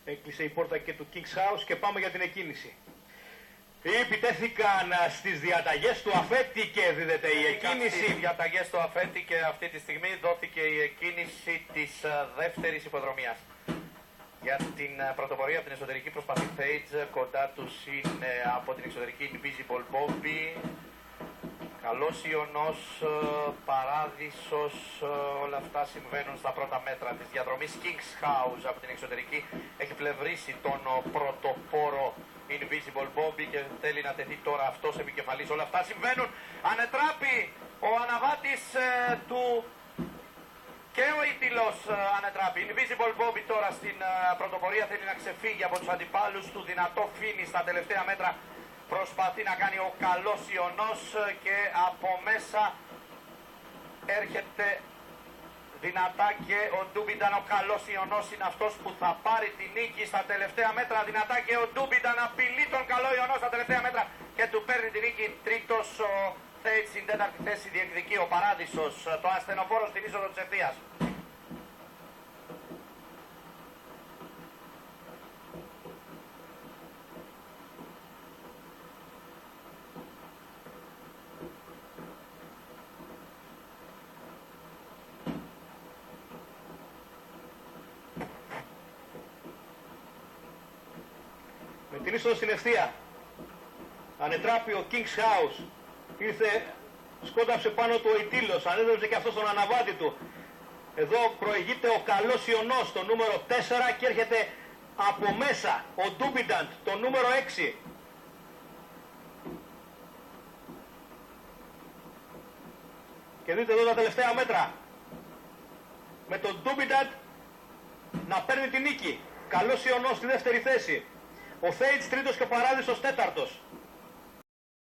Έκλεισε η πόρτα και του King's House και πάμε για την εκκίνηση. Επιτέθηκαν στις διαταγές του Αφέτη και δίδεται η εκκίνηση. Στις διαταγές του Αφέτη και αυτή τη στιγμή δόθηκε η εκκίνηση της δεύτερης υποδρομίας. Για την πρωτοπορία από την εσωτερική προσπαθεί Thage, κοντά τους είναι από την εξωτερική Invisible Bobby. Καλός Ιωνός, Παράδεισος, όλα αυτά συμβαίνουν στα πρώτα μέτρα της διαδρομής. King's House από την εξωτερική έχει πλευρίσει τον πρωτοπόρο Invisible Bobby και θέλει να τεθεί τώρα αυτός επικεφαλής. Όλα αυτά συμβαίνουν. Ανετράπει ο αναβάτης του και ο Ιτυλός ανετράπει. Invisible Bobby τώρα στην πρωτοπορία θέλει να ξεφύγει από τους αντιπάλους του. Δυνατό φίνι στα τελευταία μέτρα. Προσπαθεί να κάνει ο καλός Ιωνός και από μέσα έρχεται δυνατά και ο Ντούμπινταν. Ο καλός Ιωνός είναι αυτός που θα πάρει τη νίκη στα τελευταία μέτρα. Δυνατά και ο Ντούμπινταν απειλεί τον καλό Ιωνό στα τελευταία μέτρα και του παίρνει τη νίκη. Τρίτος ο Thage, στην τέταρτη θέση διεκδικεί ο Παράδεισος, το ασθενοφόρο στην είσοδο της ευθείας. Με την είσοδο στην ευθεία ανετράπει ο King's House. Ήρθε, σκόνταψε πάνω του ο Ιτήλος, ανέδρεψε και αυτό τον αναβάτη του. Εδώ προηγείται ο καλός Ιωνός, το νούμερο 4, και έρχεται από μέσα ο Ντούμπινταντ, το νούμερο 6. Και δείτε εδώ τα τελευταία μέτρα. Με τον Ντούμπινταντ να παίρνει την νίκη. Καλός Ιωνός στη δεύτερη θέση. Ο Thage τρίτος και ο Παράδεισος τέταρτος.